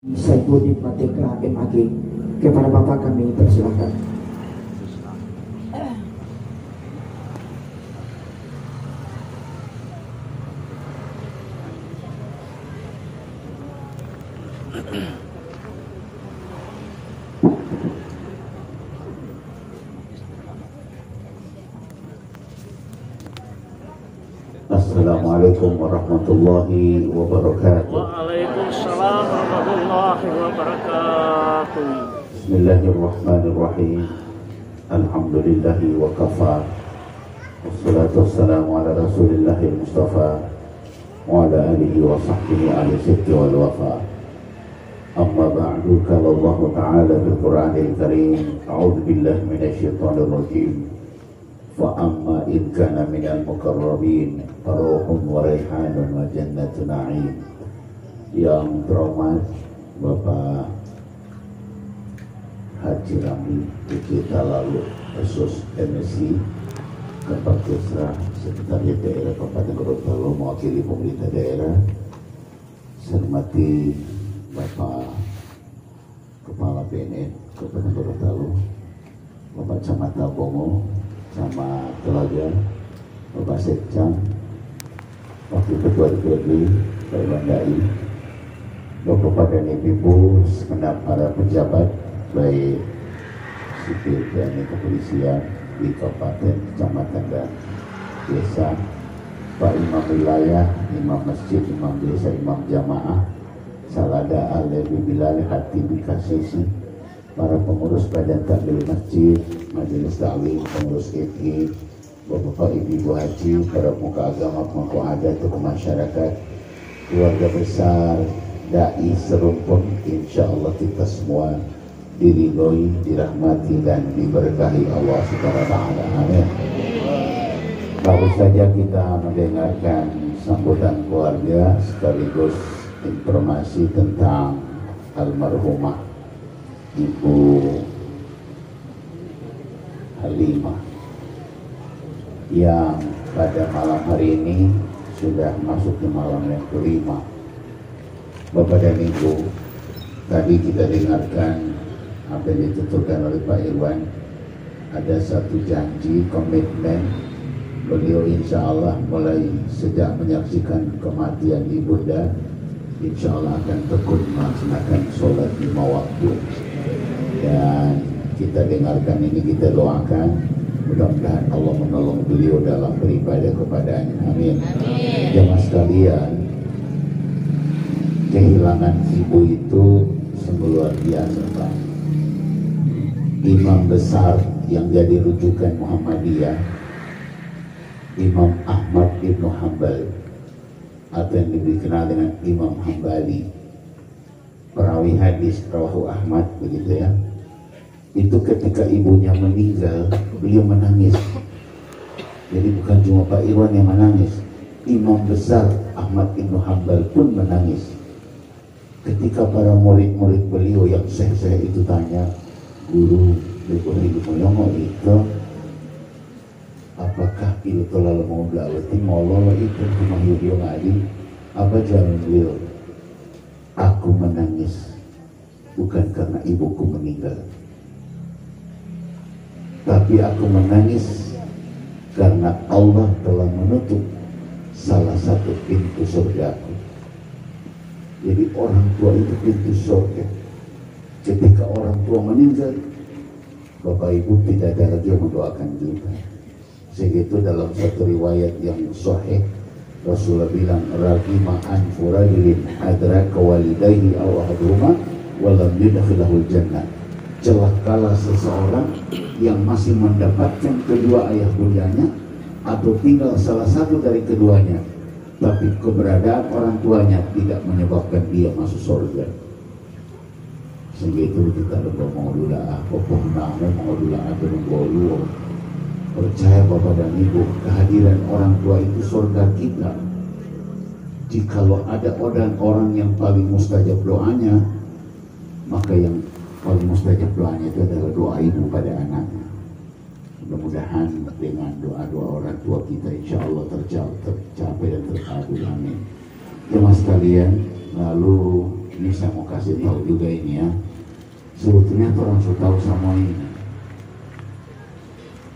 Saifuddin Mateka MAG. Kepada Bapak kami persilahkan. Assalamualaikum warahmatullahi wabarakatuh. Waalaikumsalam warahmatullahi wabarakatuh. Bismillahirrahmanirrahim. Alhamdulillahi wa kafa. Wassalatu wassalamu ala rasulillahil mustafa wa ala alihi wa sahbihi ahli sidqi wal wafa. Amma ba'du, qala Allah ta'ala fil Qur'anil Karim, a'udzu billahi minasyaitonir rajim. Fa amma in kana minal muqarrabin faruhun wa raihanun wa jannatun na'im. Yang terhormat Bapak Haji Ramli kita lalu khusus MSI Kapakesra Sekretariat Daerah Kabupaten Gorontalo mewakili pemerintah daerah. Saya hormati Bapak Kepala BNN Kabupaten Gorontalo, Bapak Camat Bongo, Camat Telaga, Bapak Sekcam, Wakil Ketua DPRD, Pak Bandai, Bapak dan Ibu, segenap para pejabat baik sipil TNI kepolisian di kabupaten, kecamatan dan desa, Pak Imam Wilayah, Imam Masjid, Imam Desa, Imam Jamaah, Salada Alewi Bilal Hati Bikasisi, para pengurus Badan Takmir Masjid, Majelis Ta'lim, pengurus FI, Bapak Ibu Haji, para pemuka agama, pemangku adat, tokoh masyarakat, keluarga besar, dai serumpun, insya Allah kita semua diridhoi, dirahmati dan diberkahi Allah Subhanahu wa Ta'ala. Amin. Baru saja kita mendengarkan sambutan keluarga sekaligus informasi tentang almarhumah Ibu Halimah yang pada malam hari ini sudah masuk ke malam yang kelima. Bapak dan Ibu, tadi kita dengarkan apa yang dituturkan oleh Pak Irwan. Ada satu janji, komitmen beliau insya Allah mulai sejak menyaksikan kematian ibunda, insya Allah akan tekun melaksanakan sholat 5 waktu. Dan kita dengarkan ini, kita doakan mudah-mudahan Allah menolong beliau dalam beribadah kepadanya. Amin. Jemaah sekalian, kehilangan ibu itu sungguh luar biasa, Pak. Imam besar yang jadi rujukan Muhammadiyah, Imam Ahmad Ibnu Hanbal atau yang dikenal dengan Imam Hambali, perawi hadis Rawahu Ahmad, begitu ya. Itu ketika ibunya meninggal, beliau menangis. Jadi bukan cuma Pak Irwan yang menangis, Imam besar Ahmad Ibnu Hanbal pun menangis. Ketika para murid-murid beliau yang syekh-syekh itu tanya, guru Ibu itu apakah itu lalu mau belawati mau lolo itu cuma yudhio ngadi apa jalan beliau? Aku menangis bukan karena ibuku meninggal, tapi aku menangis karena Allah telah menutup salah satu pintu surgaku. Jadi orang tua itu pintu surga. Ketika orang tua meninggal, Bapak Ibu tidak ada lagi yang mendoakan kita. Sehingga itu dalam satu riwayat yang sahih, Rasulullah bilang, ragima anfu rajulin adraka walidayhi aw ahaduhuma wa lam yudkhilahul jannah. Celakalah seseorang yang masih mendapatkan kedua ayah bundanya atau tinggal salah satu dari keduanya, tapi keberadaan orang tuanya tidak menyebabkan dia masuk surga. Sehingga itu kita lebih mengudulah pokok nama mengudulah berunggolu. Percaya Bapak dan Ibu, kehadiran orang tua itu surga kita. Jikalau ada orang yang paling mustajab doanya, maka yang paling mustajab doanya itu adalah doa ibu pada anaknya. Mudah-mudahan dengan doa-doa orang tua kita insya Allah tercapai dan terkabul. Amin. Jemaah sekalian, lalu Ini saya mau kasih tahu juga ini ya. Sebetulnya orang sudah tahu semua ini.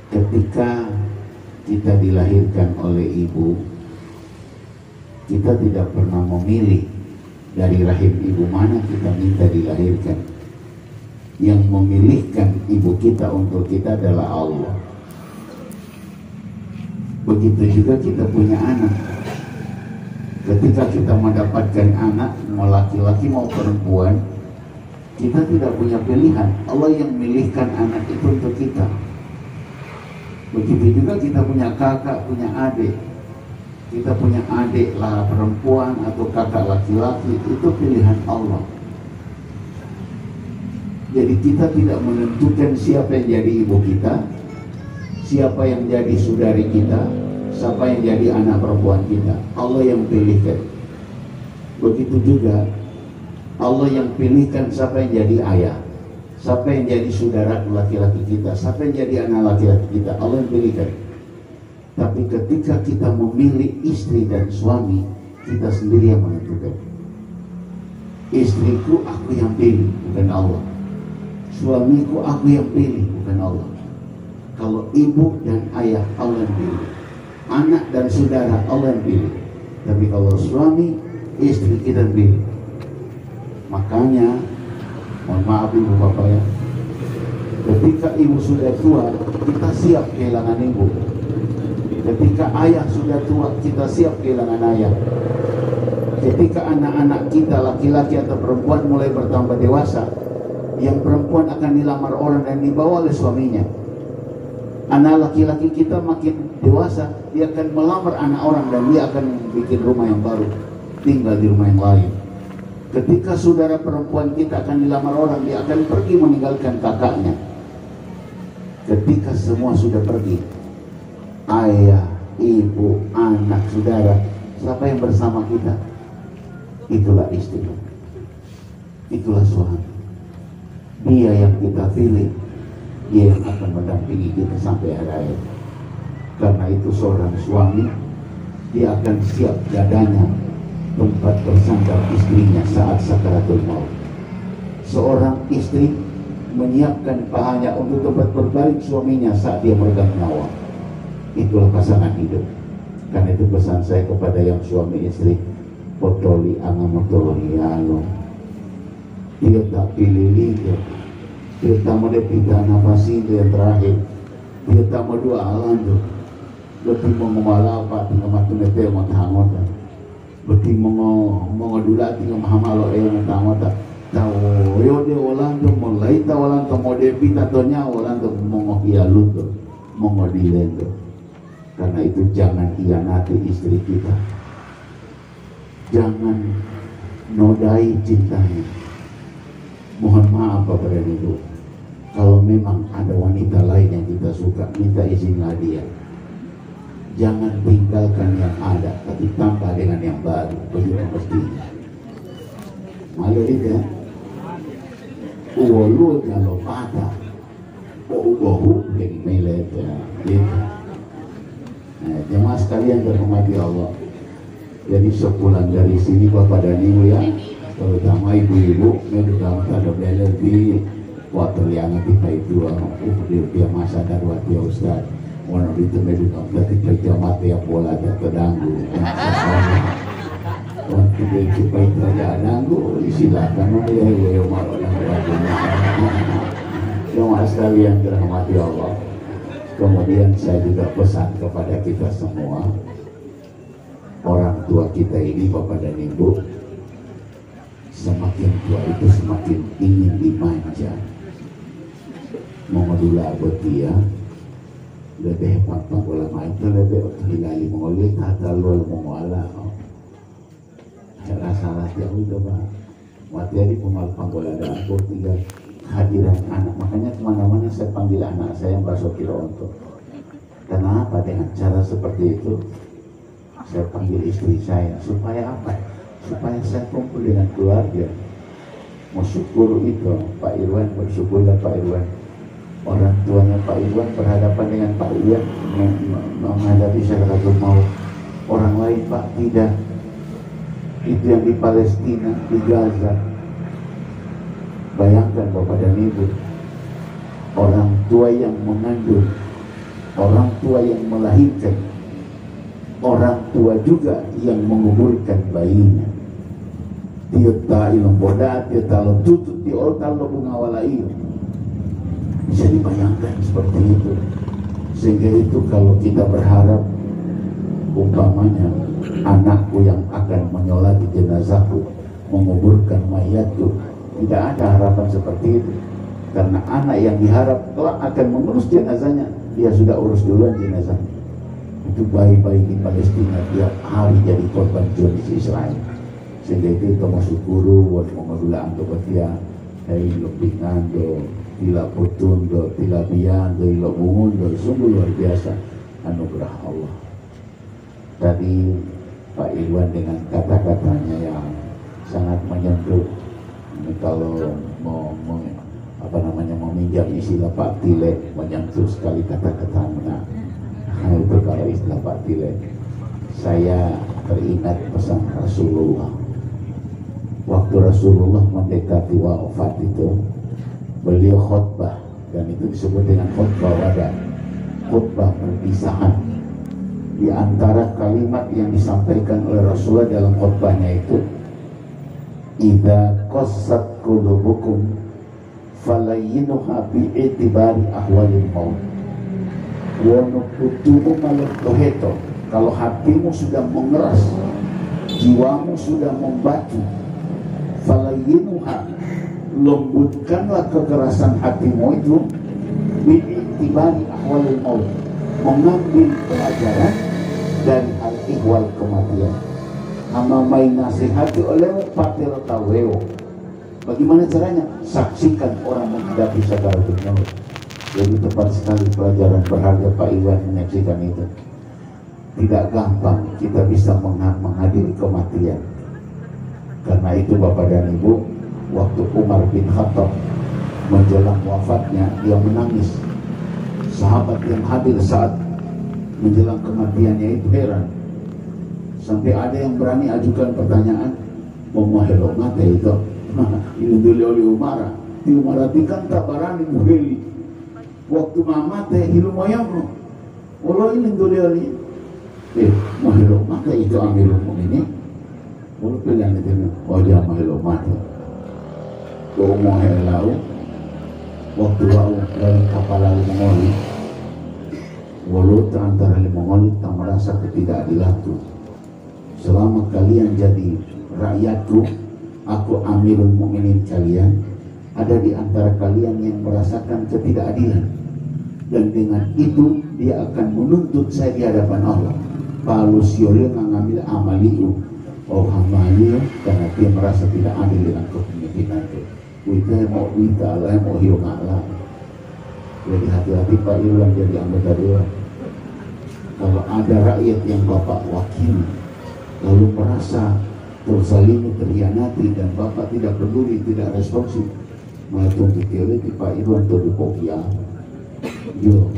Ketika kita dilahirkan oleh ibu, kita tidak pernah memilih dari rahim ibu mana kita minta dilahirkan. Yang memilihkan ibu kita untuk kita adalah Allah. Begitu juga kita punya anak. Ketika kita mendapatkan anak, mau laki-laki mau perempuan, kita tidak punya pilihan. Allah yang memilihkan anak itu untuk kita. Begitu juga kita punya kakak, punya adik. Kita punya adik lah perempuan atau kakak laki-laki, itu pilihan Allah. Jadi kita tidak menentukan siapa yang jadi ibu kita, siapa yang jadi saudari kita, siapa yang jadi anak perempuan kita. Allah yang pilihkan. Begitu juga Allah yang pilihkan siapa yang jadi ayah, siapa yang jadi saudara laki-laki kita, siapa yang jadi anak laki-laki kita. Allah yang pilihkan. Tapi ketika kita memilih istri dan suami, kita sendiri yang menentukan. Istriku aku yang pilih, bukan Allah. Suamiku aku yang pilih, bukan Allah. Kalau ibu dan ayah, Allah yang pilih. Anak dan saudara, Allah yang pilih. Tapi kalau suami, istri kita yang pilih. Makanya, mohon maaf ibu bapak ya, ketika ibu sudah tua, kita siap kehilangan ibu. Ketika ayah sudah tua, kita siap kehilangan ayah. Ketika anak-anak kita, laki-laki atau perempuan mulai bertambah dewasa, yang perempuan akan dilamar orang dan dibawa oleh suaminya. Anak laki-laki kita makin dewasa, dia akan melamar anak orang dan dia akan bikin rumah yang baru, tinggal di rumah yang lain. Ketika saudara perempuan kita akan dilamar orang, dia akan pergi meninggalkan kakaknya. Ketika semua sudah pergi, ayah, ibu, anak, saudara, siapa yang bersama kita? Itulah istri, itulah suami. Dia yang kita pilih, dia yang akan mendampingi kita sampai akhir. Karena itu seorang suami, dia akan siap dadanya tempat bersandar istrinya saat sakaratul maut. Seorang istri menyiapkan pahanya untuk tempat berbalik suaminya saat dia meregang nyawa. Itulah pasangan hidup. Karena itu pesan saya kepada yang suami istri, potoli angamotoli alo. Dia tak pilih dia. Dia tak mau depita nafasi itu yang terakhir. Dia tak mau dua alam tu. Lebih mengemala apa tinggal matu nete mau tahangota. Lebih mengodula tinggal mahamalo yang tahangota. Tahu yo dia orang tu mulai tahu orang tu mau depita tonya orang tu mengohialu tu, mengodilen tu. Karena itu jangan hianati istri kita. Jangan nodai cintanya. Mohon maaf Bapak dan Ibu, kalau memang ada wanita lain yang kita suka, minta izinlah dia. Jangan tinggalkan yang ada, tapi tambah dengan yang baru. Begitu mestinya. Malu itu ya. Uolu kalau patah, ubahu yang melet ya. Gitu. Nah, jemaah sekalian berhormati Allah. Jadi sepulang dari sini Bapak dan Ibu ya, terutama ibu-ibu, mereka ada belajar di waktu yang kita itu, dia masa darurat ya Ustaz. Orang itu mereka ketika jamaah yang bola ada terganggu. Waktu dia supaya tidak ganggu, silakan memilih yang mau jemaah sekalian dirahmati Allah. Kemudian saya juga pesan kepada kita semua, orang tua kita ini Bapak dan Ibu, semakin tua itu semakin ingin dimanja. Mengodula betia, lebih papa ulama itu lebih hilali mengolik kata luar mengolah. Rasa yang udah pak, waktu ini pemal panggola dan aku tinggal hadiran anak. Makanya kemana-mana saya panggil anak saya yang Baso Kironto. Kenapa dengan cara seperti itu? Saya panggil istri saya supaya apa? Supaya saya kumpul dengan keluarga. Mau syukur itu Pak Irwan, bersyukurlah Pak Irwan. Orang tuanya Pak Irwan berhadapan dengan Pak Irwan menghadapi sakaratul maut. Orang lain Pak tidak. Itu yang di Palestina, di Gaza, bayangkan Bapak dan Ibu, orang tua yang mengandung, orang tua yang melahirkan, orang tua juga yang menguburkan bayinya. Dia tak ilmu bodat, dia tak tutut, dia tak mengawalai. Bisa dibayangkan seperti itu. Sehingga itu kalau kita berharap, umpamanya anakku yang akan menyolati jenazahku, menguburkan mayatku, tidak ada harapan seperti itu. Karena anak yang diharap kelak akan mengurus jenazahnya, dia sudah urus duluan jenazahnya. Itu bayi-bayi di Palestina tiap hari jadi korban Zionis Israel. Sehingga itu termasuk guru buat mengedulaan kebetia dari lebih ngando, tidak putundo, tidak biang, dari bungundo, sungguh luar biasa anugerah Allah. Tadi Pak Irwan dengan kata-katanya yang sangat menyentuh. Ini kalau mau meminjam istilah Pak Tile, menyentuh sekali kata-katanya. Nah, itu kalau istilah Pak Tile. Saya teringat pesan Rasulullah. Waktu Rasulullah mendekati wafat itu, beliau khutbah, dan itu disebut dengan khutbah wada, khutbah perpisahan. Di antara kalimat yang disampaikan oleh Rasulullah dalam khutbahnya itu, idza qassat qulubukum falayyinuha bi'itibari ahwalil maut wa nukutumu malatoheto. Kalau hatimu sudah mengeras, jiwamu sudah membatu, falayyinuha, lembutkanlah kekerasan hatimu itu bi'itibari ahwalil maut, mengambil pelajaran dari al-ihwal kematian. Ama main nasihati oleh patir taweo. Bagaimana caranya? Saksikan orang menghadapi sakaratul maut. Jadi tepat sekali pelajaran berharga Pak Iwan menyaksikan itu. Tidak gampang kita bisa menghadiri kematian. Karena itu Bapak dan Ibu, waktu Umar bin Khattab menjelang wafatnya, dia menangis. Sahabat yang hadir saat menjelang kematiannya itu heran. Sampai ada yang berani ajukan pertanyaan, memahelo mate itu, ini dulu oleh Umar. Di Umar kan tak berani muheli. Waktu mate hilu moyongno. Walau ini dulu oleh, mahelo mate itu Amirul Mukminin. Walau pilihan itu, oh dia mahelo mate. Kau mohelau, waktu bau dari kapal lalu mengoli. Walau antara Mongoli tak merasa ketidakadilan itu. Selama kalian jadi rakyatku, aku Amirul Mukminin kalian, ada di antara kalian yang merasakan ketidakadilan, dan dengan itu dia akan menuntut saya di hadapan Allah. Kalau siolnya mengambil amaliu, oh amaliu, karena dia merasa tidak adil dengan kepemimpinan itu. Kita mau minta Allah, mau hilang Allah. Jadi hati-hati Pak Irwan jadi anggota dewan. Kalau ada rakyat yang Bapak wakili, lalu merasa terzalimi, terhianati, dan Bapak tidak peduli, tidak responsif, malah tuntut dia di Pak Irwan itu dipokia. Yo,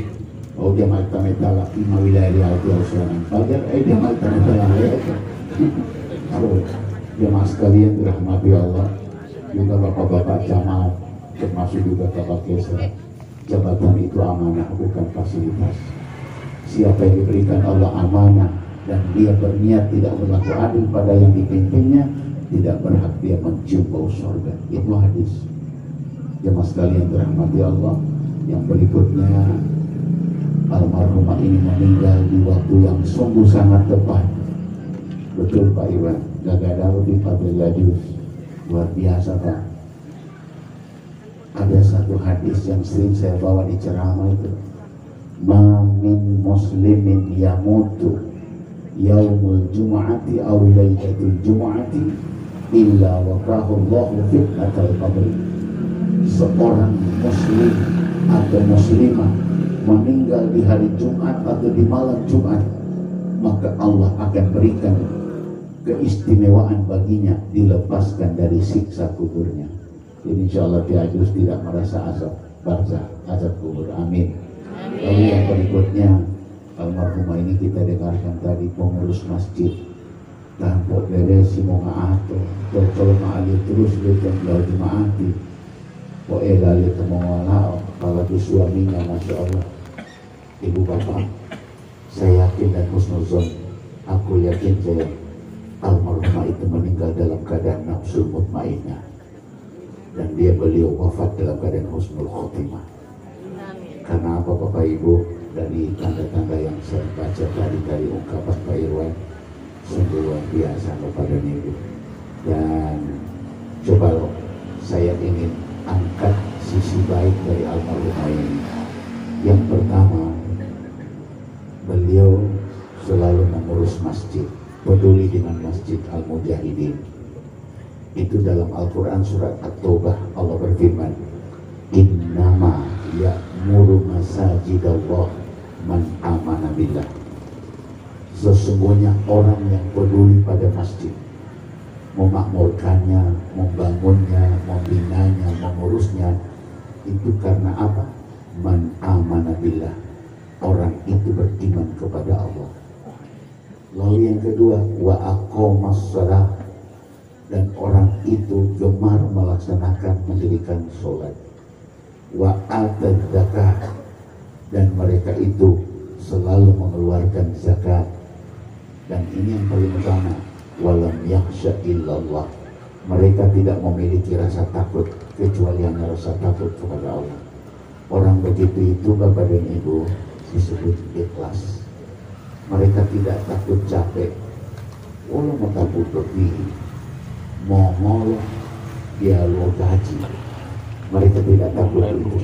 oh dia malta-meta laki mawilayah dia itu harus orang pagar, dia malta-meta laki. So, jemaah sekalian dirahmati Allah, juga Bapak-Bapak camat, termasuk juga Bapak Kesra. Jabatan itu amanah, bukan fasilitas. Siapa yang diberikan Allah amanah dan dia berniat tidak berlaku adil pada yang dipimpinnya, tidak berhak dia mencium bau surga. Itu hadis. Jemaah sekalian dirahmati Allah, yang berikutnya, almarhumah ini meninggal di waktu yang sungguh sangat tepat. Betul Pak Iwan, Gagadaru di Fadliladus, luar biasa Pak. Ada satu hadis yang sering saya bawa di ceramah itu, ma min muslimin yamutu yaumul jum'ati aw lailatul jum'ati illa waqahu Allahu fitnatal qabr. Seorang muslim atau muslimah meninggal di hari Jumat atau di malam Jumat, maka Allah akan berikan keistimewaan baginya, dilepaskan dari siksa kuburnya. Jadi insya Allah dia harus tidak merasa azab barzah, azab kubur. Amin. Lalu yang berikutnya, almarhumah ini kita dengarkan tadi, pengurus masjid tampok dari si monga ato, kalau ma'ali terus dia jemlau jemaati. lali temongolah, apalagi suaminya, masya Allah. Ibu bapak, saya yakin dan husnuzon, aku yakin saya almarhumah itu meninggal dalam keadaan nafsu mutmainnah, dan beliau wafat dalam keadaan husnul khotimah. Karena apa Bapak Ibu? Dari tanda-tanda yang saya baca dari ungkapan Pak Irwan, sungguh luar biasa Bapak dan Ibu. Dan coba saya ingin angkat sisi baik dari almarhumah ini. Yang pertama, beliau selalu mengurus masjid, peduli dengan Masjid Al-Mujahidin. Itu dalam Al-Quran surat At-Taubah, Allah berfirman, innama ya'muru masajidallah man amana billah. Sesungguhnya orang yang peduli pada masjid, memakmurkannya, membangunnya, membinanya, mengurusnya, itu karena apa? Man amana billah, orang itu beriman kepada Allah. Lalu yang kedua, wa aqamas shalah, dan orang itu gemar melaksanakan mendirikan sholat. Wa atad zakat, dan mereka itu selalu mengeluarkan zakat. Dan ini yang paling utama, walam yakhsha illallah, mereka tidak memiliki rasa takut kecuali hanya rasa takut kepada Allah. Orang begitu itu Bapak dan Ibu disebut ikhlas. Mereka tidak takut capek, walau mau takut lebih, mau ngolok, dia lo gaji. Mereka tidak takut itu.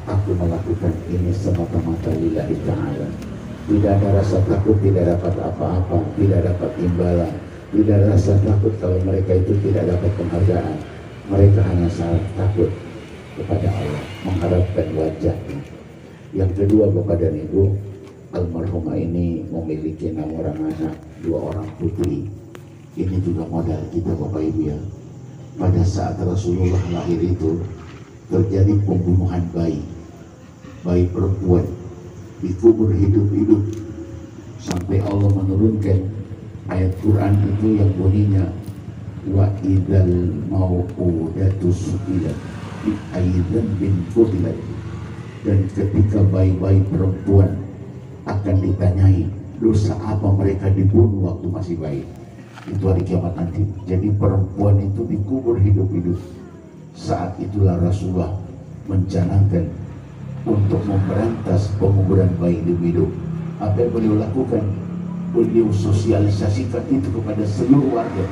Aku melakukan ini semata-mata lillahi ta'ala. Tidak ada rasa takut, tidak dapat apa-apa, tidak dapat imbalan, tidak ada rasa takut kalau mereka itu tidak dapat penghargaan. Mereka hanya sangat takut kepada Allah, mengharapkan wajahnya. Yang kedua Bapak dan Ibu, almarhumah ini memiliki 6 orang anak, 2 orang putri. Ini juga modal kita Bapak Ibu ya. Pada saat Rasulullah lahir itu terjadi pembunuhan bayi perempuan, dikubur hidup-hidup, sampai Allah menurunkan ayat Quran itu yang bunyinya wa idzal mau'udatu su'ilat bi ayyin bin qutilat, dan ketika bayi-bayi perempuan akan ditanyai dosa apa mereka dibunuh waktu masih bayi, itu hari kiamat nanti. Jadi perempuan itu dikubur hidup-hidup. Saat itulah Rasulullah mencanangkan untuk memberantas penguburan bayi hidup-hidup. Apa yang beliau lakukan? Beliau sosialisasikan itu kepada seluruh warga.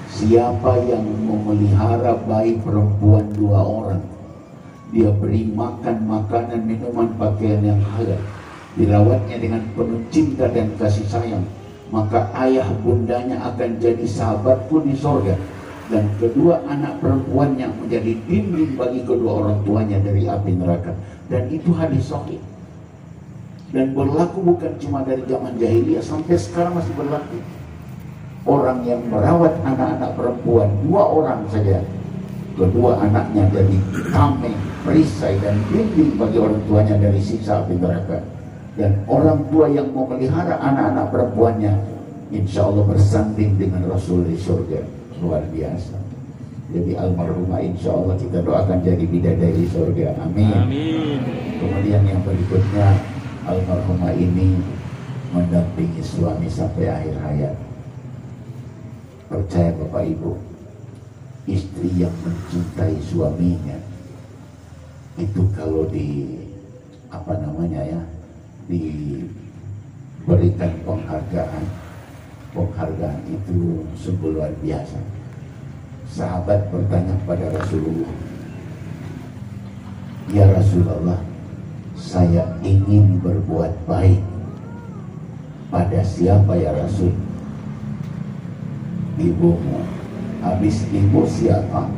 Siapa yang memelihara bayi perempuan 2 orang, dia beri makan makanan, minuman, pakaian yang halal, dirawatnya dengan penuh cinta dan kasih sayang, maka ayah bundanya akan jadi sahabat pun di sorga. Dan kedua anak perempuannya menjadi dinding bagi kedua orang tuanya dari api neraka. Dan itu hadis sahih. Dan berlaku bukan cuma dari zaman jahiliyah, sampai sekarang masih berlaku. Orang yang merawat anak-anak perempuan 2 orang saja, kedua anaknya jadi tameng, perisai, dan dinding bagi orang tuanya dari siksa api neraka. Dan orang tua yang memelihara anak-anak perempuannya, insya Allah bersanding dengan Rasul di surga. Luar biasa. Jadi almarhumah insya Allah kita doakan jadi bidadari surga. Amin. Amin. Kemudian yang berikutnya, almarhumah ini mendampingi suami sampai akhir hayat. Percaya Bapak Ibu, istri yang mencintai suaminya itu kalau diberikan penghargaan itu sungguh luar biasa. Sahabat bertanya pada Rasulullah, ya Rasulullah, saya ingin berbuat baik pada siapa ya Rasul? Ibumu. Habis ibu siapa?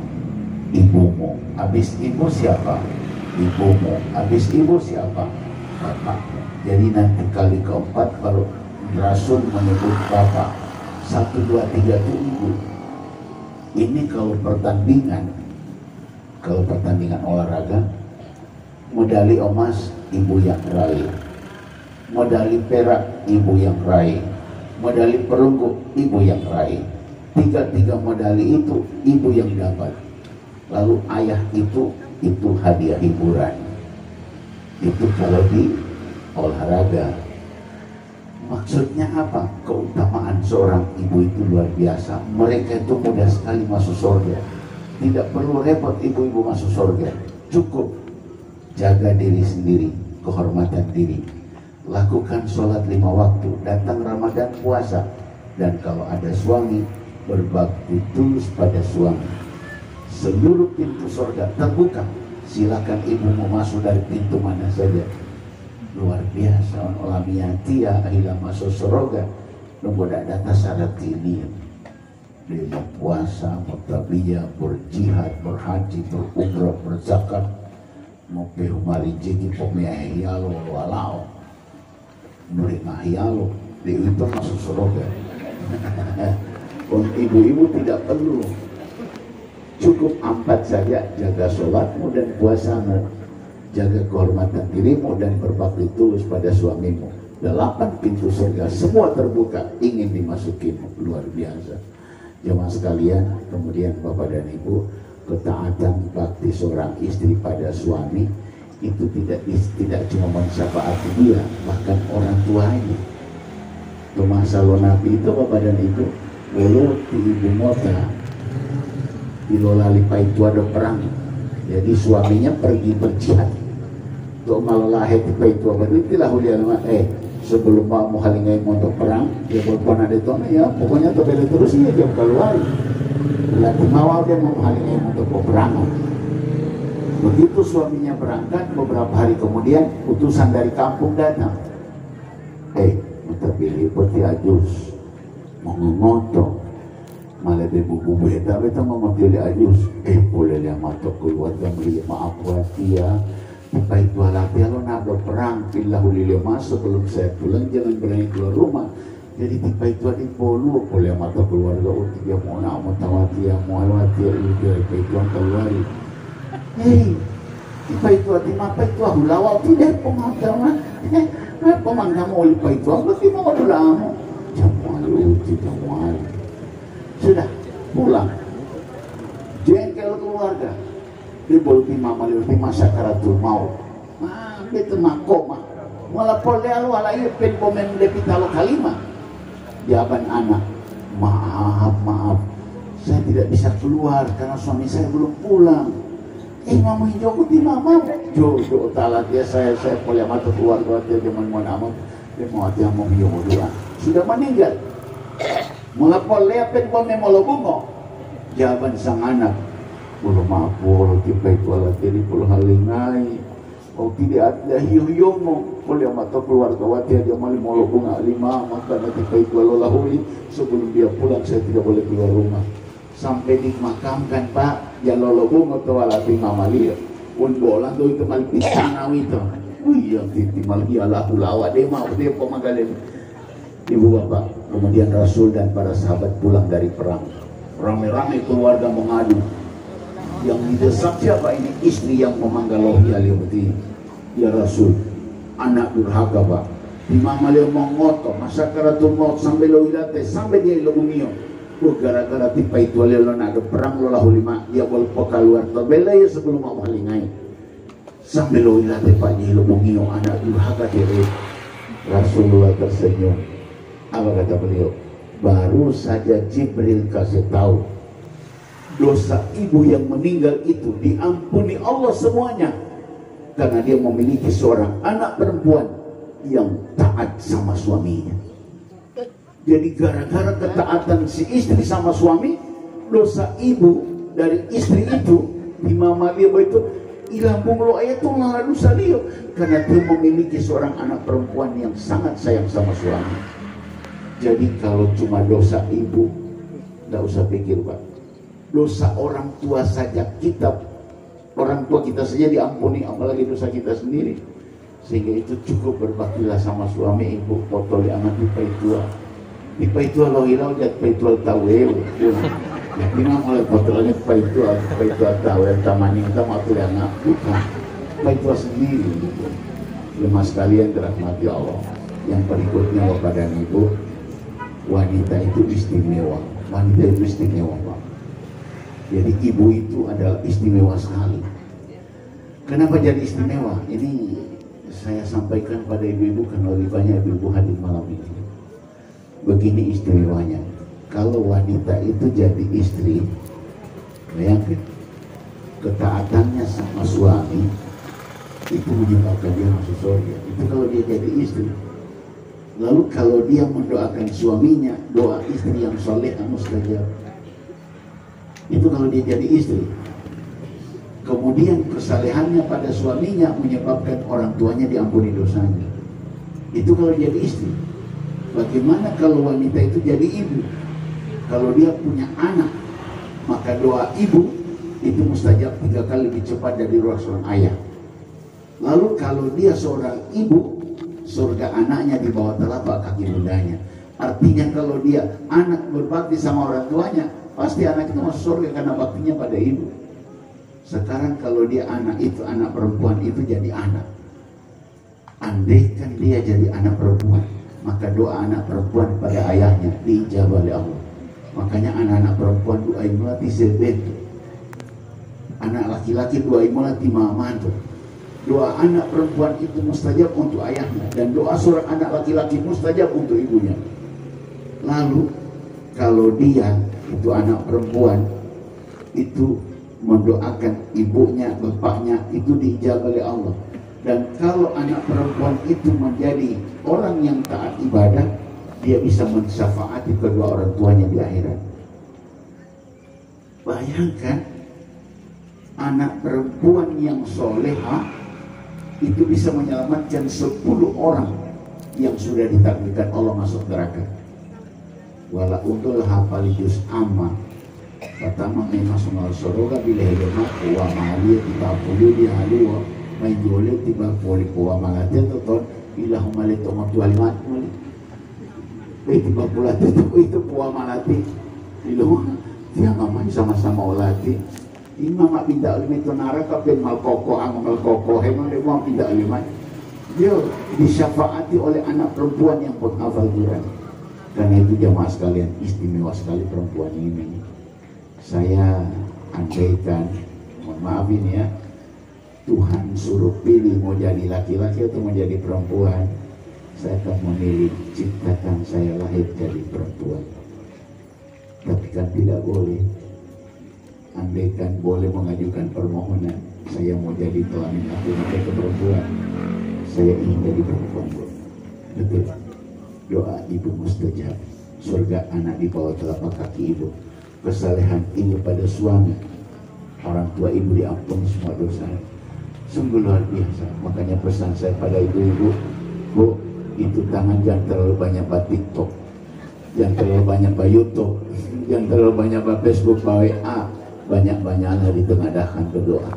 Ibumu. Habis ibu siapa? Ibumu. Habis ibu siapa? Bapakmu. Jadi nanti kali keempat kalau Rasul menyebut bapak, 1, 2, 3 itu ibu. Ini kalau pertandingan olahraga, medali emas ibu yang raih, medali perak ibu yang raih, medali perunggu ibu yang raih. 3 medali itu ibu yang dapat. Lalu ayah itu itu hadiah hiburan. Itu kalau di olahraga. Maksudnya apa? Keutamaan seorang ibu itu luar biasa. Mereka itu mudah sekali masuk surga. Tidak perlu repot ibu-ibu masuk surga. Cukup jaga diri sendiri, kehormatan diri. Lakukan sholat 5 waktu, datang Ramadan puasa. Dan kalau ada suami, berbakti tulus pada suami. Seluruh pintu surga terbuka. Silakan ibu mau masuk dari pintu mana saja. Luar biasa. Olamiatia ahila masuk surga. Nunggu data syarat ini. Dia berpuasa, bertabiyah, berjihad, berhaji, berumrah, berzakat. Mau pehumari jadi pemiahiyalo walau. Murid mahiyalo. Dia itu masuk surga. Ibu-ibu tidak perlu. Cukup 4 saja, jaga sholatmu dan puasamu, jaga kehormatan dirimu dan berbakti tulus pada suamimu. 8 pintu surga semua terbuka, ingin dimasukimu. Luar biasa. Jemaah sekalian, kemudian Bapak dan Ibu, ketaatan bakti seorang istri pada suami itu tidak cuma mensyafaati dia, bahkan orang tuanya. Itu masalah Nabi itu Bapak dan Ibu, dulu di ibu mota di Lola Lipa itu ada perang, jadi suaminya pergi berjihad. Tuh malah lahir di itu apa itu lah sebelum mau halingai untuk perang dia berpon ada itu ya pokoknya terbeli terus ini dia keluar. Lagi mau dia mau halingai untuk peperangan. Begitu suaminya berangkat, beberapa hari kemudian utusan dari kampung datang. Terpilih peti ajus mau ngotot. Malah dia buku beta mau pilih ajus. Boleh lihat mata keluarga beli maaf buat dia. Tiba itu alatnya lo nak berperang. Bila hulilio masuk sebelum saya pulang jangan berani keluar rumah. Jadi tiba itu ada polu boleh mata keluarga. Dia mau nak mau tawati ya mau tawati ya tiba itu keluar. Tiba itu hati mapa itu aku lawak tidak pemakaman. Pemakaman oleh tiba itu aku tidak mau lama. Jamualu tidak mau. Sudah pulang jengkel keluarga dia boleh mama lewati masyaratul maut dia temakoma malah boleh alu ala iya pen pomen lepita lo kalima jawaban anak maaf saya tidak bisa keluar karena suami saya belum pulang. Mama hijau di mama jodoh talat ya saya boleh mata keluarga dia jangan mau nama dia mau hati yang mau hijau dua sudah meninggal. Mengapa lepet pun memolo bungo? Jawaban sang anak, bulu mapul, tiba itu alat jadi bulu halingai. Oh tidak ada hiu-hiumu, boleh mata keluarga wati dia malu molo bunga 5, maka nanti tiba itu lahuli sebelum dia pulang saya tidak boleh keluar rumah. Sampai dimakamkan Pak, ya lolo bungo tu alat 5 malia. Un bola tu itu malu pisang itu. Yang titi malu Allah lawa dia mau dia pemagalan. Ibu bapak, kemudian Rasul dan para sahabat pulang dari perang. Rame-rame keluarga mengadu. Yang didesak siapa ini? Istri yang memanggalohi aliyuti. Ya Rasul, anak durhaka pak. Imam aliyah mengotok, masyaratul maut sampai lo ilate, sampai dia lo bumio. Gara-gara tipe itu aliyah lo nak ada perang lo lahu 5. Ya boleh keluar terbela ya sebelum mau halingai. Sampai lo ilate pak dia lo bumio, anak durhaka dia. Rasulullah tersenyum. Apa kata beliau? Baru saja Jibril kasih tahu dosa ibu yang meninggal itu diampuni Allah semuanya karena dia memiliki seorang anak perempuan yang taat sama suaminya. Jadi gara-gara ketaatan si istri sama suami, dosa ibu dari istri itu di mama dia itu ilambung lo ayat itu lalu salio karena dia memiliki seorang anak perempuan yang sangat sayang sama suami. Jadi kalau cuma dosa ibu, tidak usah pikir pak. Dosa orang tua saja orang tua kita saja diampuni, apalagi dosa kita sendiri. Sehingga itu cukup berbaktilah sama suami ibu. Potol anak tipe itu lo hilau jat tipe itu tahu. Jadi mulai potolnya tipe itu tahu yang tamani kita mati anak bukan. Tipe itu sendiri. Lemah sekalian dirahmati Allah. Yang berikutnya bapak dan ibu. Wanita itu istimewa. Wanita itu istimewa Pak. Jadi ibu itu adalah istimewa sekali. Kenapa jadi istimewa? Ini saya sampaikan pada ibu-ibu karena lebih banyak ibu-ibu hadir malam ini. Begini istimewanya, kalau wanita itu jadi istri, bayangkan ketaatannya sama suami itu menyebabkan dia masuk surga. Itu kalau dia jadi istri. Lalu kalau dia mendoakan suaminya, doa istri yang soleh mustajab. Itu kalau dia jadi istri. Kemudian kesalehannya pada suaminya menyebabkan orang tuanya diampuni dosanya. Itu kalau jadi istri. Bagaimana kalau wanita itu jadi ibu? Kalau dia punya anak, maka doa ibu itu mustajab 3 kali lebih cepat dari doa seorang ayah. Lalu kalau dia seorang ibu, surga anaknya di bawah telapak kaki bundanya. Artinya kalau dia anak berbakti sama orang tuanya, pasti anak itu masuk surga karena baktinya pada ibu. Sekarang kalau dia anak itu, anak perempuan itu jadi anak. Andaikan dia jadi anak perempuan, maka doa anak perempuan pada ayahnya diijabah oleh Allah. Makanya anak-anak perempuan doa imulati sebentu. Anak laki-laki doa imulati mamantu. Doa anak perempuan itu mustajab untuk ayahnya, dan doa seorang anak laki-laki mustajab untuk ibunya. Lalu kalau dia itu anak perempuan itu mendoakan ibunya, bapaknya, itu diijabah oleh Allah. Dan kalau anak perempuan itu menjadi orang yang taat ibadah, dia bisa mensyafaati kedua orang tuanya di akhirat. Bayangkan anak perempuan yang solehah itu bisa menyelamatkan 10 orang yang sudah ditakdirkan Allah masuk neraka. Wala untul hafal juz amma pertama memang sunal soroga bila hidup wa mali tiba puluh di halu main jole tiba poli wa malate toton bila humale tomat walimat tiba pula itu wa malati bilo dia mamai sama-sama olati imam pindah alim itu naraka pen mal koko emang dia mau pindah alimat dia disyafaati oleh anak perempuan yang penghafal Quran. Karena itu jamaah sekalian, istimewa sekali perempuan ini. Saya andaikan, mohon maaf ini ya, Tuhan suruh pilih mau jadi laki-laki atau mau jadi perempuan, saya akan memilih ciptakan saya lahir jadi perempuan. Tapi kan tidak boleh. Andaikan boleh mengajukan permohonan, saya mau jadi kelamin laki-laki atau perempuan, saya ingin jadi perempuan. Betul. Doa ibu mustajab, surga anak di bawah telapak kaki ibu, kesalehan ibu pada suami, orang tua ibu diampuni semua dosa. Sungguh luar biasa. Makanya pesan saya pada ibu-ibu, bu, itu tangan jangan terlalu banyak buat TikTok, jangan terlalu banyak buat YouTube, jangan terlalu banyak buat Facebook, buat WA. Banyak-banyaklah ditengadahkan berdoa.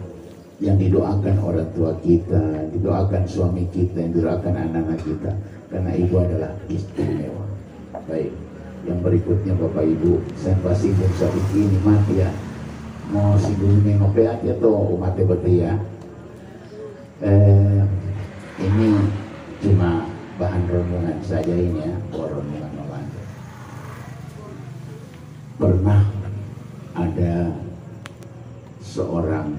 Yang didoakan orang tua kita, didoakan suami kita, yang didoakan anak-anak kita. Karena ibu adalah istimewa. Baik, yang berikutnya Bapak Ibu, saya pasti saat ini mati ya. Mau singgung mengopeat ya atau mati berarti ya. Ini cuma bahan renungan saja ini ya, renungan Orlando. Pernah ada seorang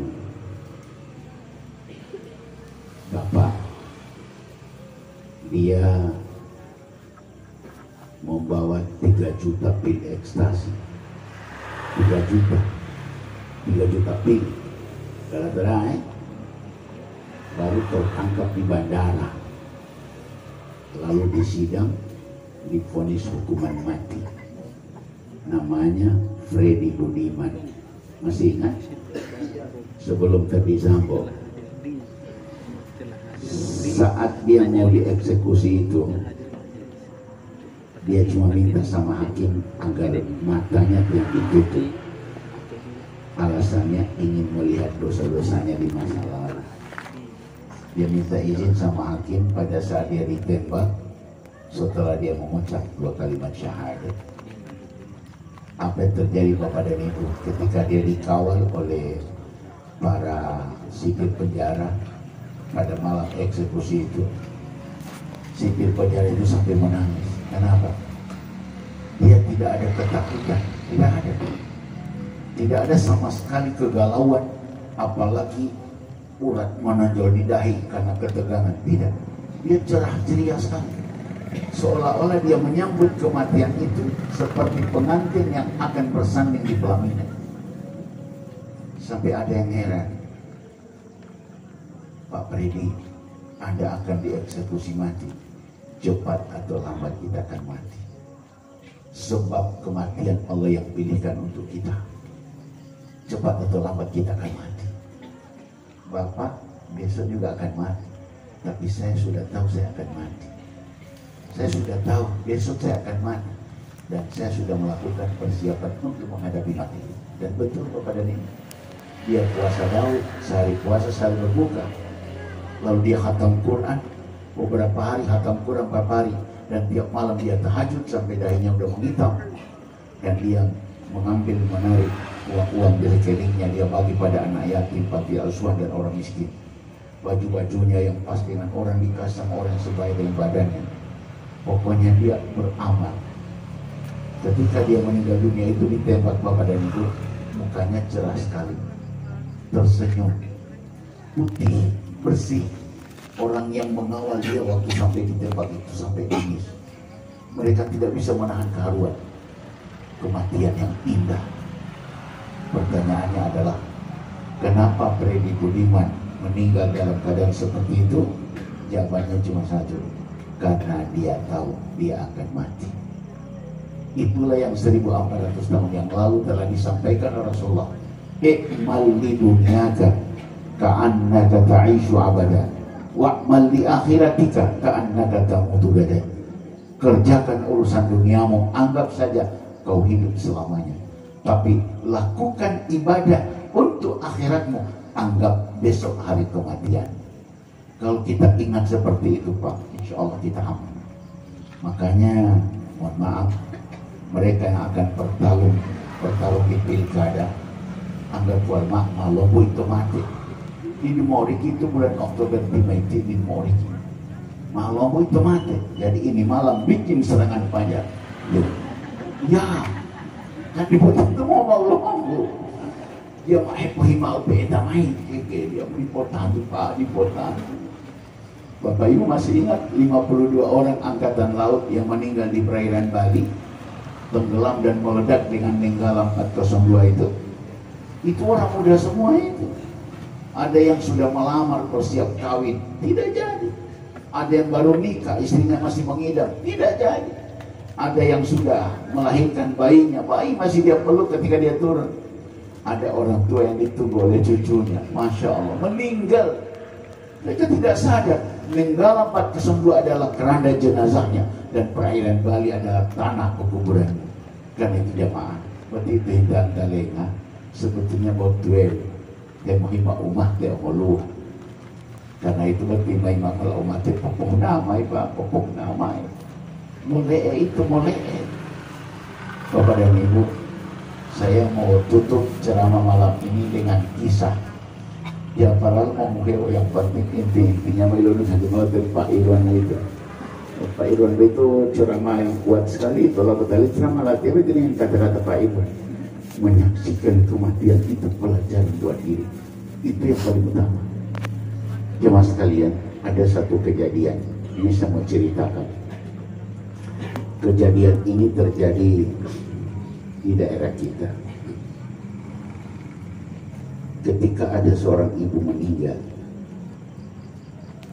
bapak, dia membawa 3 juta pil ekstasi, 3 juta pil, gara-gara baru tertangkap di bandara, lalu disidang, divonis hukuman mati. Namanya Freddy Budiman, masih ingat? Sebelum Ferdi Sambo. Saat dia mau dieksekusi itu, dia cuma minta sama hakim agar matanya ditutup. Alasannya ingin melihat dosa-dosanya di masa lalu. Dia minta izin sama hakim pada saat dia ditembak, setelah dia mengucap 2 kalimat syahadat. Apa yang terjadi Bapak dan Ibu ketika dia dikawal oleh para sipir penjara pada malam eksekusi itu? Sipir penjara itu sampai menangis. Kenapa? Dia tidak ada ketakutan, tidak ada. Tidak ada sama sekali kegalauan, apalagi urat menonjol di dahi karena ketegangan. Tidak, dia cerah ceria sekali. Seolah-olah dia menyambut kematian itu seperti pengantin yang akan bersanding di pelaminan. Sampai ada yang heran, Pak Freddy, Anda akan dieksekusi mati. Cepat atau lambat kita akan mati. Sebab kematian Allah yang pilihkan untuk kita. Cepat atau lambat kita akan mati. Bapak besok juga akan mati, tapi saya sudah tahu saya akan mati. Saya sudah tahu besok saya akan mati, dan saya sudah melakukan persiapan untuk menghadapi mati. Dan betul Bapak dan Ibu, dia puasa Daud, sehari puasa sehari berbuka. Lalu dia khatam Quran, beberapa hari khatam Quran 4 hari, dan tiap malam dia tahajud sampai dahinya udah menghitam. Dan dia mengambil menarik uang-uang dari rekeningnya, dia bagi pada anak yatim, panti asuhan dan orang miskin. Baju-bajunya yang pas dengan orang dikasih sama orang sebaik dengan badannya. Pokoknya dia beramal. Ketika dia meninggal dunia itu ditembak Bapak dan Ibu, mukanya cerah sekali, tersenyum, putih, bersih. Orang yang mengawal dia waktu sampai ditembak itu sampai nangis. Mereka tidak bisa menahan keharuan. Kematian yang indah. Pertanyaannya adalah, kenapa Freddy Budiman meninggal dalam keadaan seperti itu? Jawabannya cuma satu, karena dia tahu dia akan mati. Itulah yang 1400 tahun yang lalu telah disampaikan oleh Rasulullah. I'mal li dunyaka ka'annaka ta'ishu abada wa'mal li akhiratika ka'annaka tamutu gadan. Kerjakan urusan duniamu, anggap saja kau hidup selamanya. Tapi lakukan ibadah untuk akhiratmu, anggap besok hari kematian. Kalau kita ingat seperti itu Pak, insya Allah kita aman. Makanya mohon maaf, mereka yang akan bertarung di pilkada, anggap buat Malombo itu mati. Di Morik itu bulan Oktober dimati di Morik. Malombo itu mati. Jadi ini malam bikin serangan pajak. Ya, kan dibuat itu mau Malombo. Dia mau beda main, dia important Pak, important. Bapak Ibu masih ingat 52 orang angkatan laut yang meninggal di perairan Bali, tenggelam dan meledak dengan Nenggala 402 itu? Itu orang muda semua itu. Ada yang sudah melamar bersiap kawin, tidak jadi. Ada yang baru nikah, istrinya masih mengidam, tidak jadi. Ada yang sudah melahirkan bayinya, bayi masih dia peluk ketika dia turun. Ada orang tua yang ditunggu oleh cucunya, Masya Allah, meninggal. Mereka tidak sadar, Nenggala 402 adalah keranda jenazahnya, dan perairan Bali adalah tanah pekuburannya. Karena itu jamaah, berarti dan dalenga sebetulnya botuel yang menghibah umat dia malu. Karena itu berarti mahimah kalau umat dia popok namai Pak, popok namai. Mulai itu mulai. Bapak dan Ibu, saya mau tutup ceramah malam ini dengan kisah. Ya padahal mau yang penting intinya melulu saja Pak Irwan itu. Pak Irwan itu ceramah yang kuat sekali. Kalau kita lihat ceramah latihan itu dengan kata-kata Pak Irwan, menyaksikan kematian itu pelajaran buat diri. Itu yang paling utama. Jemaah sekalian, ada satu kejadian ini saya mau ceritakan. Kejadian ini terjadi di daerah kita. Ketika ada seorang ibu meninggal,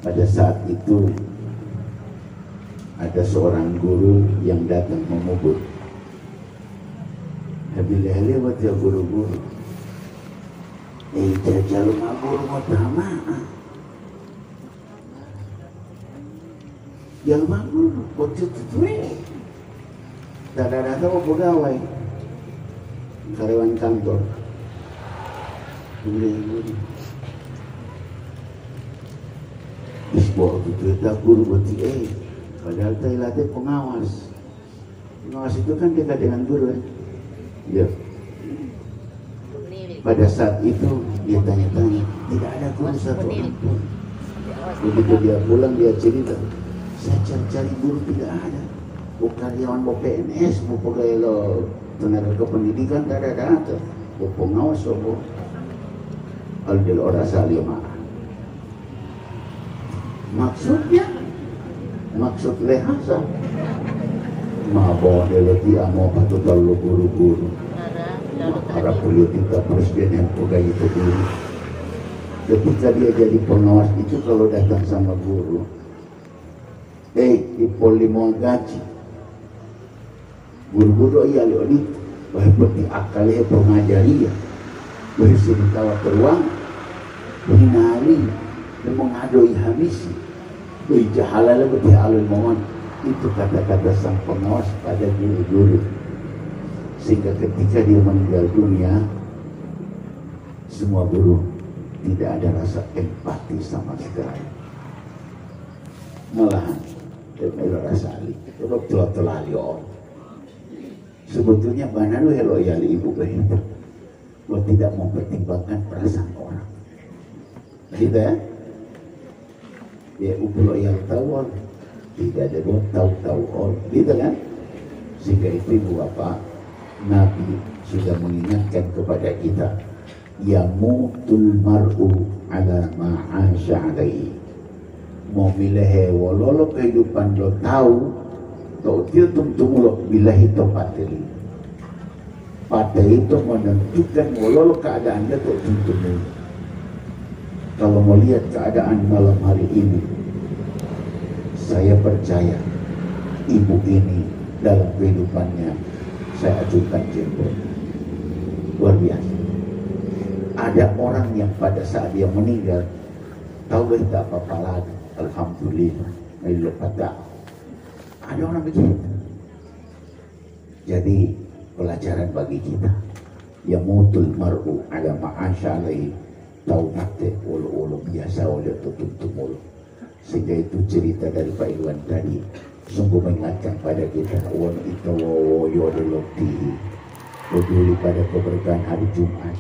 pada saat itu ada seorang guru yang datang mengubur. Bila lewat ya guru-guru, jajar guru mau drama. Yang guru, waktu itu dada-dada mau pegawai, karyawan kantor. Isbo itu guru berarti padahal Thailandnya pengawas. Pengawas itu kan dekat dengan guru ya. Pada saat itu dia tanya-tanya, tidak ada guru satu orang pun. Begitu dia pulang dia cerita, saya cari-cari guru tidak ada. Karyawan PNS, pegawai tenaga kependidikan tidak ada. Pengawas sobo. Al orang asal mah Maksudnya maksud lehasa mabawa delati amo patut lalu guru-guru para politika presiden yang pegawai itu dulu. Ketika dia jadi pengawas itu kalau datang sama guru, di polimo gaji guru-guru iya lihat ini berarti akalnya pengajari ya bersih tawa teruang mengenali dan mengadoi habisi doi jahalala berarti alul mohon. Itu kata-kata sang pengawas pada guru-guru, sehingga ketika dia meninggal dunia semua guru tidak ada rasa empati sama sekali, malahan ada rasa alik telah orang. Sebetulnya mana lu loyal ibu begitu, buat tidak mempertimbangkan perasaan orang, gitu ya. Ya ibu loyal tahu tidak ada buat tahu orang, gitu kan. Sehingga itu ibu bapak Nabi sudah mengingatkan kepada kita, yamutul mar'u ala ma'asya alaihi. Mau milih walau kehidupan lo tahu tau dia tum lo bilahi topatili. Pada itu menentukan walau keadaan dia tau tum. Kalau mau lihat keadaan malam hari ini, saya percaya ibu ini dalam kehidupannya saya ajukan jempol luar biasa. Ada orang yang pada saat dia meninggal tahu tak apa-apa lagi, alhamdulillah, ada orang begitu. Jadi pelajaran bagi kita, ya mutul mar'u ala ma'asya alaihi, tahu mati ulu-ulu biasa oleh tutup mulu. Sehingga itu cerita dari Pak Iwan tadi sungguh mengingatkan pada kita, wan itu yodolokti, peduli pada keberkahan hari Jumat,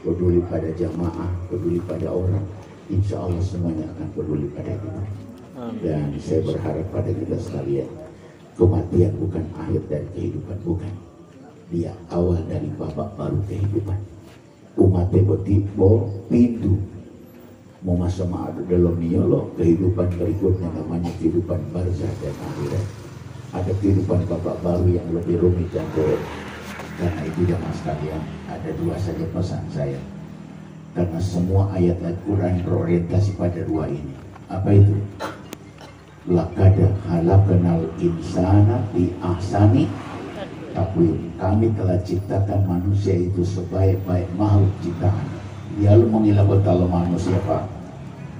peduli pada jamaah, peduli pada orang, insya Allah semuanya akan peduli pada kita. Dan saya berharap pada kita sekalian, kematian bukan akhir dari kehidupan, bukan, dia awal dari babak baru kehidupan. Umatnya bertipu pintu mau masuk ma'adu dalam niolo kehidupan berikutnya, namanya kehidupan barzah dan akhirat. Ada kehidupan babak baru yang lebih rumit dan berat. Karena itu jamaah sekalian, ada dua saja pesan saya, karena semua ayat Al-Quran berorientasi pada dua ini. Apa itu? Laqad khalaqnal insana fi ahsani taqwim. Kami telah ciptakan manusia itu sebaik-baik makhluk ciptaan. Dia lu mengilah betal manusia pak,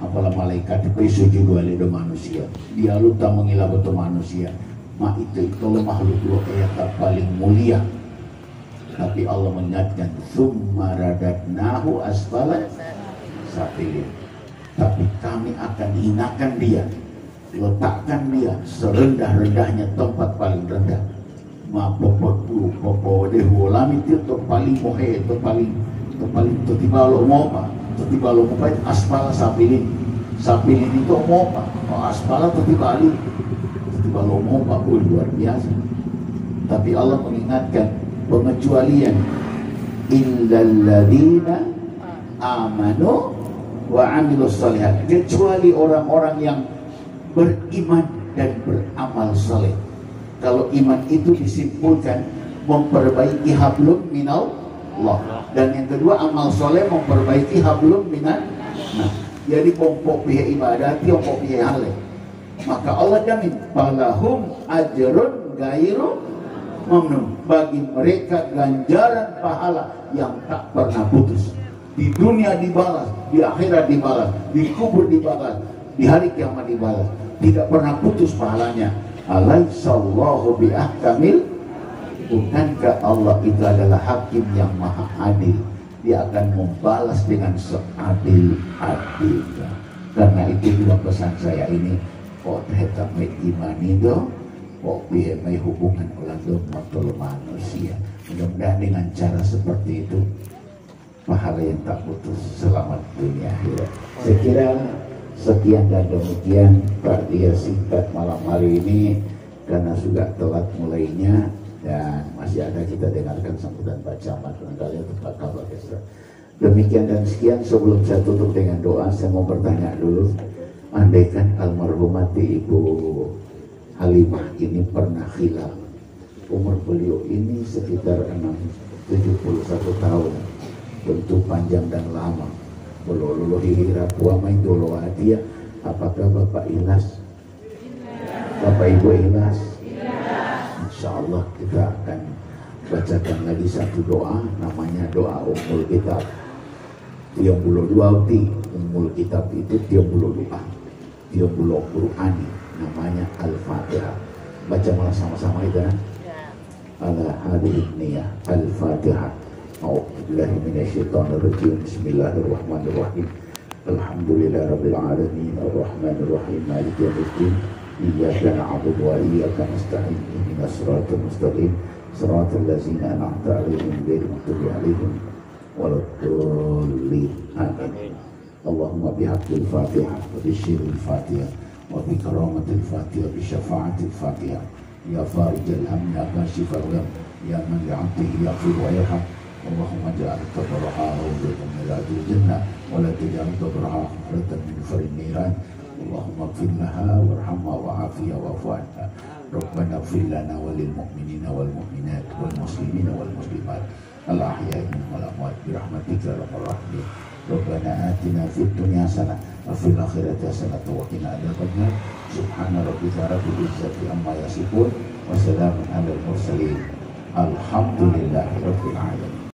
apalah malaikat itu sujud oleh manusia. Dia lu tak mengilah betul manusia. Mak itu lo makhluk lu kayak tak paling mulia. Tapi Allah mengingatkan, summa radadnahu asfala safilin. Tapi kami akan hinakan dia, letakkan dia serendah-rendahnya tempat paling rendah. Ma popo deh ulami itu paling mohe, paling tiba lo mau apa? Tiba lo mau apa? Asfala safilin. Safilin itu mau apa? Asfala tiba lo mau apa? Luar biasa. Tapi Allah mengingatkan pengecualian, illalladzina amanu wa amilus shalihat, kecuali orang-orang yang beriman dan beramal saleh. Kalau iman itu disimpulkan memperbaiki hablum minallah, dan yang kedua amal soleh memperbaiki hablum minan. Nah, jadi pompok pihak ibadah, pompok pihak halal. Maka Allah jamin, falahum ajrun gairu mamnun, bagi mereka ganjaran pahala yang tak pernah putus. Di dunia dibalas, di akhirat dibalas, di kubur dibalas, di hari kiamat dibalas, tidak pernah putus pahalanya. Alaihissallahu biahkamil, bukankah Allah itu adalah hakim yang maha adil? Dia akan membalas dengan seadil-adilnya. Karena itu juga pesan saya ini, kok tetap iman itu, kok biaya hubungan ulang dengan manusia. Mudah-mudahan dengan cara seperti itu, pahala yang tak putus selamat dunia akhirat. Saya kira sekian dan demikian Pak Dia singkat malam hari ini, karena sudah telat mulainya dan masih ada kita dengarkan sambutan Pak Camat barangkali untuk Pak Kabak Kesra. Demikian dan sekian, sebelum saya tutup dengan doa, saya mau bertanya dulu, andaikan almarhumati Ibu Halimah ini pernah khilaf, umur beliau ini sekitar 71 tahun, tentu panjang dan lama. Belolo hihira puamai dolo dia. Apakah Bapak ikhlas? Bapak Ibu ikhlas? Insya Allah kita akan bacakan lagi satu doa, namanya doa Ummul Kitab. 32 Ummul Kitab itu 32 Quran, namanya Al-Fatihah. Baca malah sama-sama itu kan? Ala hadirin niyah Al-Fatihah. A'udzubillahi minasyaitonirrajim. Bismillahirrahmanirrahim. Alhamdulillahirabbil alamin arrahmanir rahim maliki yaumiddin. Iyyaka na'budu wa iyyaka nasta'in. Ihdinas siratal mustaqim. Siratal ladzina an'amta 'alaihim ghairil maghdubi 'alaihim waladdallin. Amin. Allahumma bihaqqil Fatihah wa bisyirril Fatihah wa bi karamatil Fatihah bi syafa'atil Fatihah. Ya farijal hamd ya kashifal gham ya man li'abdihi yaghfir wa yarham. Allahumma ja'al qabraha rawdatan min riyadil jannah wa la taj'al qabraha hufratan min farin niran. Allahumma ighfir laha warhamha wa'afiha wa'fu anha. Rabbana ighfir lana wa lil mu'minina wal mu'minat wal muslimina wal muslimat al ahya'i minhum wal amwat bi rahmatika ya arhamar rahimin. Rabbana atina fid dunya hasanah wa fil akhirati hasanah wa qina adzabannar. Subhana rabbika rabbil izzati amma yasifun wa salamun alal mursalin. Alhamdulillahi rabbil alamin.